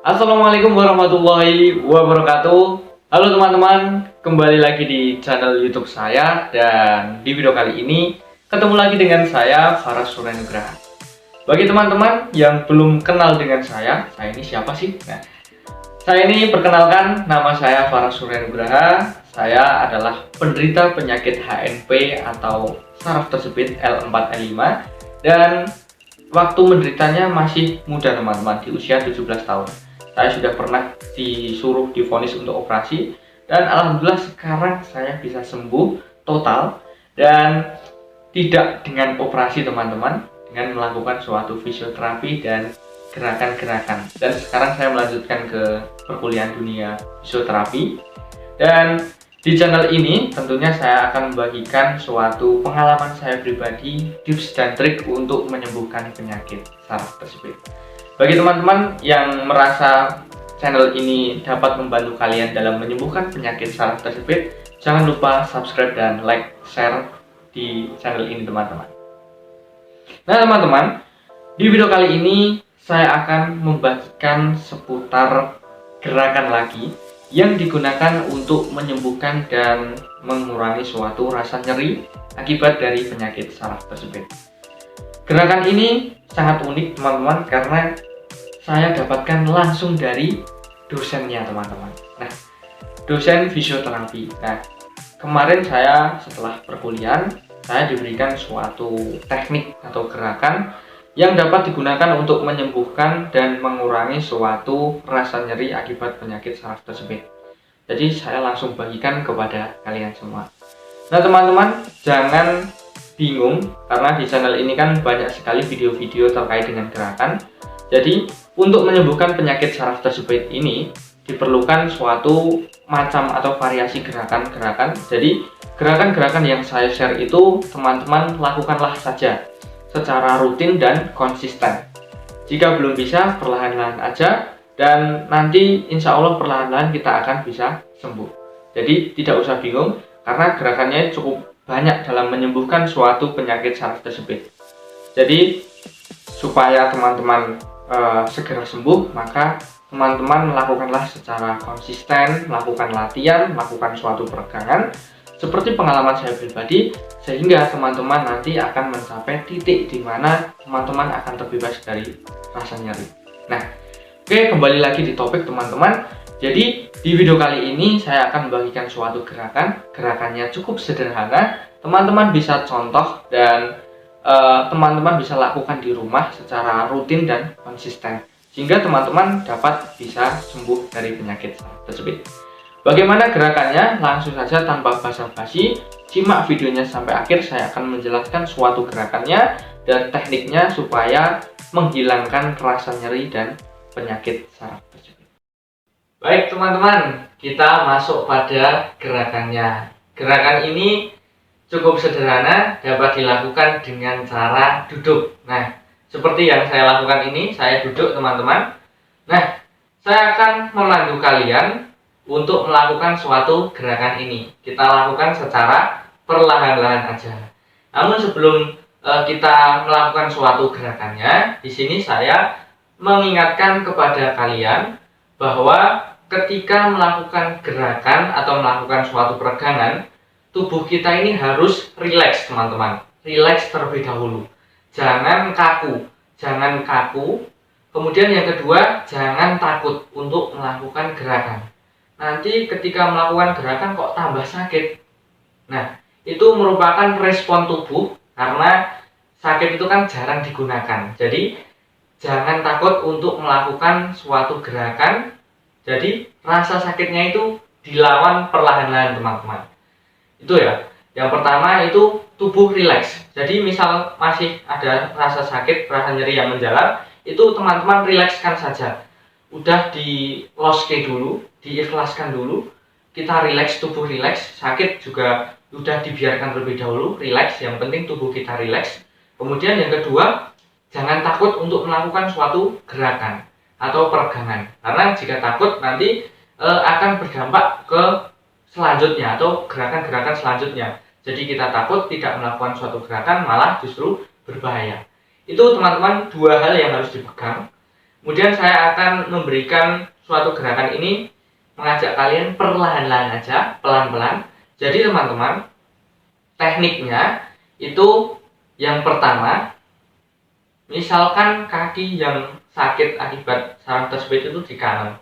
Assalamualaikum warahmatullahi wabarakatuh. Halo teman-teman, kembali lagi di channel YouTube saya. Dan di video kali ini ketemu lagi dengan saya, Faras Suryanugraha. Bagi teman-teman yang belum kenal dengan saya ini siapa sih? Nah, saya ini perkenalkan, nama saya Faras Suryanugraha. Saya adalah penderita penyakit HNP atau saraf tersebit L4-L5. Dan waktu menderitanya masih muda teman-teman, di usia 17 tahun. Saya sudah pernah disuruh divonis untuk operasi, dan alhamdulillah sekarang saya bisa sembuh total dan tidak dengan operasi teman-teman, dengan melakukan suatu fisioterapi dan gerakan-gerakan. Dan sekarang saya melanjutkan ke perkuliahan dunia fisioterapi. Dan di channel ini tentunya saya akan membagikan suatu pengalaman saya pribadi, tips dan trik untuk menyembuhkan penyakit saraf tersebut. Bagi teman-teman yang merasa channel ini dapat membantu kalian dalam menyembuhkan penyakit saraf tersebut, jangan lupa subscribe dan like, share di channel ini teman-teman. Nah teman-teman, di video kali ini saya akan membagikan seputar gerakan lagi yang digunakan untuk menyembuhkan dan mengurangi suatu rasa nyeri akibat dari penyakit saraf tersebut. Gerakan ini sangat unik teman-teman, karena saya dapatkan langsung dari dosennya teman-teman. Nah, dosen fisioterapi. Nah, kemarin saya setelah perkuliahan, saya diberikan suatu teknik atau gerakan yang dapat digunakan untuk menyembuhkan dan mengurangi suatu rasa nyeri akibat penyakit saraf tersebut. Jadi saya langsung bagikan kepada kalian semua. Nah teman-teman, jangan bingung, karena di channel ini kan banyak sekali video-video terkait dengan gerakan. Jadi untuk menyembuhkan penyakit saraf tersebut ini diperlukan suatu macam atau variasi gerakan-gerakan. Jadi gerakan-gerakan yang saya share itu teman-teman lakukanlah saja secara rutin dan konsisten. Jika belum bisa, perlahan-lahan aja, dan nanti insya Allah perlahan-lahan kita akan bisa sembuh. Jadi tidak usah bingung, karena gerakannya cukup banyak dalam menyembuhkan suatu penyakit saraf tersebut. Jadi supaya teman-teman segera sembuh, maka teman-teman melakukanlah secara konsisten, melakukan latihan, melakukan suatu peregangan seperti pengalaman saya pribadi, sehingga teman-teman nanti akan mencapai titik di mana teman-teman akan terbebas dari rasa nyeri. Nah, oke, kembali lagi di topik teman-teman. Jadi di video kali ini saya akan membagikan suatu gerakannya cukup sederhana, teman-teman bisa contoh dan teman-teman bisa lakukan di rumah secara rutin dan konsisten, sehingga teman-teman dapat bisa sembuh dari penyakit tersebut. Bagaimana gerakannya? Langsung saja tanpa basa-basi, simak videonya sampai akhir. Saya akan menjelaskan suatu gerakannya dan tekniknya supaya menghilangkan rasa nyeri dan penyakit saraf tersebut. Baik teman-teman, kita masuk pada gerakannya. Gerakan ini cukup sederhana, dapat dilakukan dengan cara duduk. Nah, seperti yang saya lakukan ini, saya duduk teman-teman. Nah, saya akan memandu kalian untuk melakukan suatu gerakan ini. Kita lakukan secara perlahan-lahan aja. Namun sebelum kita melakukan suatu gerakannya, di sini saya mengingatkan kepada kalian bahwa ketika melakukan gerakan atau melakukan suatu peregangan, tubuh kita ini harus rileks teman-teman. Rileks terlebih dahulu. Jangan kaku. Kemudian yang kedua, jangan takut untuk melakukan gerakan. Nanti ketika melakukan gerakan kok tambah sakit. Nah, itu merupakan respon tubuh, karena sakit itu kan jarang digunakan. Jadi jangan takut untuk melakukan suatu gerakan. Jadi rasa sakitnya itu dilawan perlahan-lahan teman-teman. Itu ya. Yang pertama itu tubuh rileks. Jadi misal masih ada rasa sakit, rasa nyeri yang menjalar, itu teman-teman rilekskan saja. Udah di loske dulu, diikhlaskan dulu. Kita rileks, tubuh rileks, sakit juga udah dibiarkan terlebih dahulu, rileks. Yang penting tubuh kita rileks. Kemudian yang kedua, jangan takut untuk melakukan suatu gerakan atau peregangan. Karena jika takut nanti akan berdampak ke selanjutnya atau gerakan-gerakan selanjutnya. Jadi kita takut tidak melakukan suatu gerakan, malah justru berbahaya. Itu teman-teman dua hal yang harus dipegang. Kemudian saya akan memberikan suatu gerakan ini, mengajak kalian perlahan-lahan aja, pelan-pelan. Jadi teman-teman, tekniknya itu yang pertama, misalkan kaki yang sakit akibat saraf tersebut itu di kanan.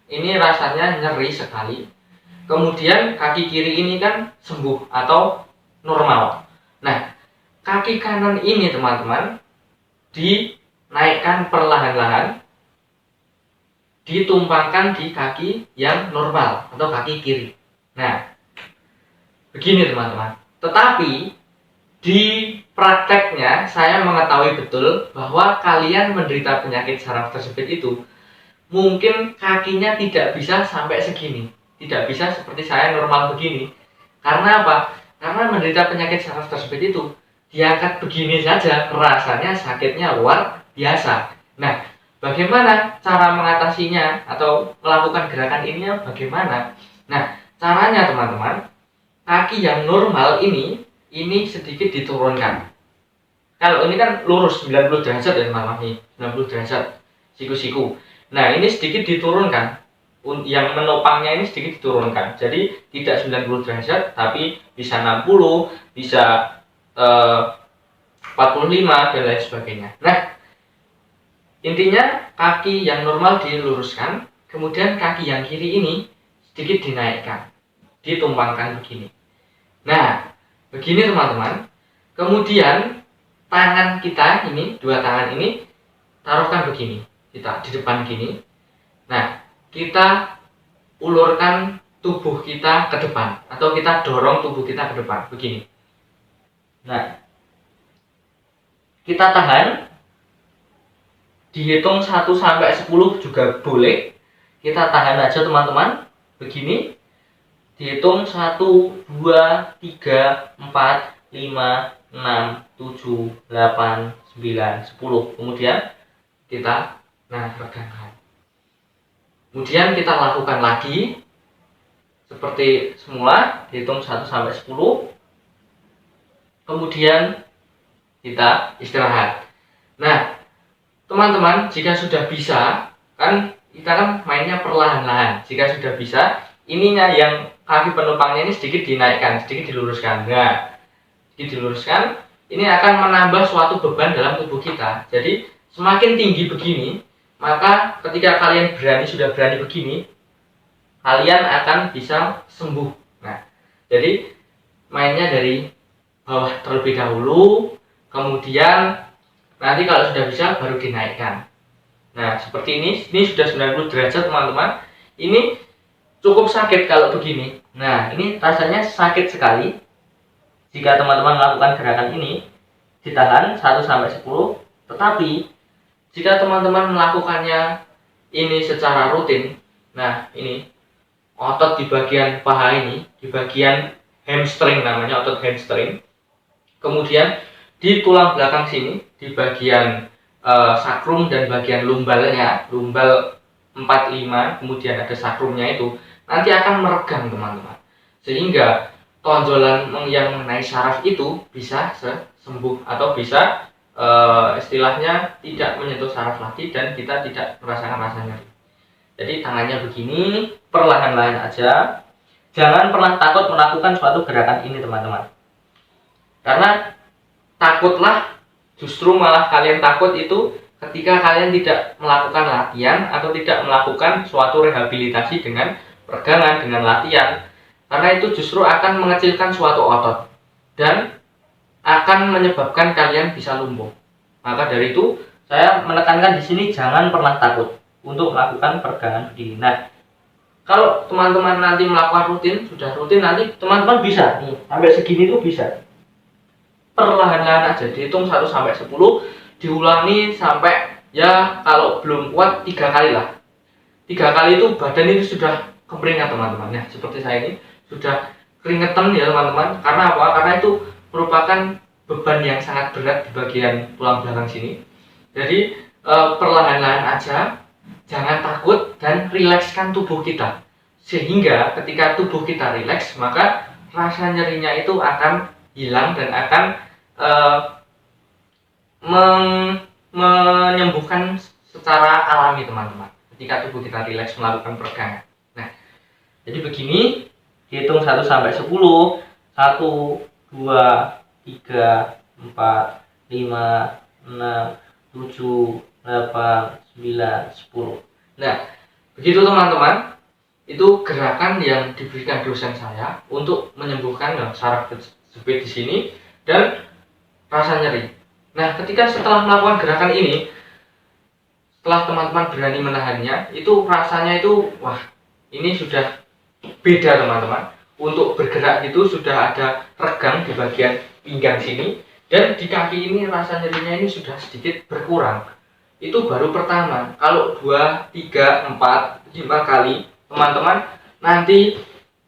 Ini rasanya nyeri sekali. Kemudian kaki kiri ini kan sembuh atau normal. Nah, kaki kanan ini teman-teman dinaikkan perlahan-lahan, ditumpangkan di kaki yang normal atau kaki kiri. Nah, begini teman-teman. Tetapi di prakteknya saya mengetahui betul bahwa kalian menderita penyakit saraf tersebut itu mungkin kakinya tidak bisa sampai segini, tidak bisa seperti saya normal begini. Karena apa? Karena menderita penyakit saraf tersebut itu diangkat begini saja rasanya sakitnya luar biasa. Nah, bagaimana cara mengatasinya atau melakukan gerakan ini bagaimana? Nah, caranya teman-teman, kaki yang normal ini sedikit diturunkan. Kalau ini kan lurus 90 derajat ya teman-teman nih, 90 derajat siku-siku. Nah, ini sedikit diturunkan. Yang menopangnya ini sedikit diturunkan. Jadi tidak 90 derajat tapi bisa 60, bisa 45 dan lain sebagainya. Nah, intinya kaki yang normal diluruskan, kemudian kaki yang kiri ini sedikit dinaikkan, ditumpangkan begini. Nah, begini teman-teman. Kemudian tangan kita ini, dua tangan ini taruhkan begini, kita di depan gini. Nah, kita ulurkan tubuh kita ke depan atau kita dorong tubuh kita ke depan begini. Nah, kita tahan, dihitung 1 sampai 10 juga boleh. Kita tahan aja teman-teman, begini. Dihitung 1, 2, 3, 4, 5, 6, 7, 8, 9, 10. Kemudian kita regangkan. Kemudian kita lakukan lagi seperti semula, dihitung 1 sampai 10. Kemudian kita istirahat. Nah, teman-teman, jika sudah bisa, kan kita kan mainnya perlahan-lahan. Jika sudah bisa, ininya yang kaki penumpangnya ini sedikit dinaikkan, sedikit diluruskan. Nah, sedikit diluruskan, ini akan menambah suatu beban dalam tubuh kita. Jadi, semakin tinggi begini, maka ketika kalian sudah berani begini, kalian akan bisa sembuh. Nah, jadi mainnya dari bawah terlebih dahulu, kemudian nanti kalau sudah bisa baru dinaikkan. Nah, seperti ini sudah 90 derajat teman-teman. Ini cukup sakit kalau begini. Nah, ini rasanya sakit sekali. Jika teman-teman melakukan gerakan ini, ditahan 1 sampai 10. Tetapi jika teman-teman melakukannya ini secara rutin, nah ini otot di bagian paha ini, di bagian hamstring namanya, otot hamstring. Kemudian di tulang belakang sini, di bagian sakrum dan bagian lumbalnya, lumbal 45, kemudian ada sakrumnya itu, nanti akan meregang teman-teman. Sehingga tonjolan yang mengenai saraf itu bisa sembuh atau bisa istilahnya tidak menyentuh saraf lagi dan kita tidak merasakan rasa nyeri. Jadi tangannya begini, perlahan-lahan aja. Jangan pernah takut melakukan suatu gerakan ini teman-teman. Karena takutlah, justru malah kalian takut itu ketika kalian tidak melakukan latihan atau tidak melakukan suatu rehabilitasi dengan peregangan, dengan latihan. Karena itu justru akan mengecilkan suatu otot dan akan menyebabkan kalian bisa lumpuh. Maka dari itu saya menekankan di sini jangan pernah takut untuk melakukan peregangan begini. Nah, kalau teman-teman nanti melakukan rutin, sudah rutin nanti teman-teman bisa nih sampai segini tuh bisa. Perlahan-lahan aja, dihitung 1 sampai 10, diulangi sampai ya kalau belum kuat 3 kali lah. 3 kali itu badan itu sudah kekeringan teman-teman. Nah, seperti saya ini sudah keringetan ya teman-teman. Karena apa? Karena itu merupakan beban yang sangat berat di bagian tulang belakang sini. Jadi perlahan-lahan aja, jangan takut dan rilekskan tubuh kita. Sehingga ketika tubuh kita rileks, maka rasa nyerinya itu akan hilang dan akan menyembuhkan secara alami teman-teman ketika tubuh kita rileks melakukan peregangan. Nah, jadi begini, hitung 1 sampai 10. 1, 2, 3, 4, 5, 6, 7, 8, 9, 10. Nah, begitu teman-teman. Itu gerakan yang diberikan dosen saya untuk menyembuhkan saraf kejepit di sini dan rasa nyeri. Nah, ketika setelah melakukan gerakan ini, setelah teman-teman berani menahannya, itu rasanya itu wah, ini sudah beda teman-teman. Untuk bergerak itu sudah ada regang di bagian pinggang sini, dan di kaki ini rasa nyerinya ini sudah sedikit berkurang. Itu baru pertama. Kalau 2, 3, 4, 5 kali teman-teman nanti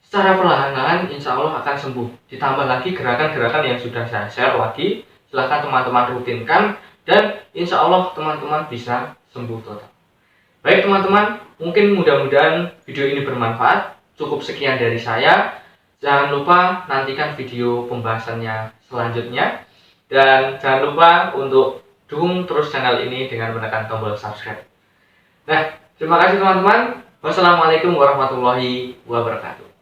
secara perlahan-lahan insya Allah akan sembuh. Ditambah lagi gerakan-gerakan yang sudah saya share lagi, silahkan teman-teman rutinkan dan insya Allah teman-teman bisa sembuh total. Baik teman-teman, mungkin mudah-mudahan video ini bermanfaat. Cukup sekian dari saya. Jangan lupa nantikan video pembahasannya selanjutnya, dan jangan lupa untuk dukung terus channel ini dengan menekan tombol subscribe. Nah, terima kasih teman-teman. Wassalamualaikum warahmatullahi wabarakatuh.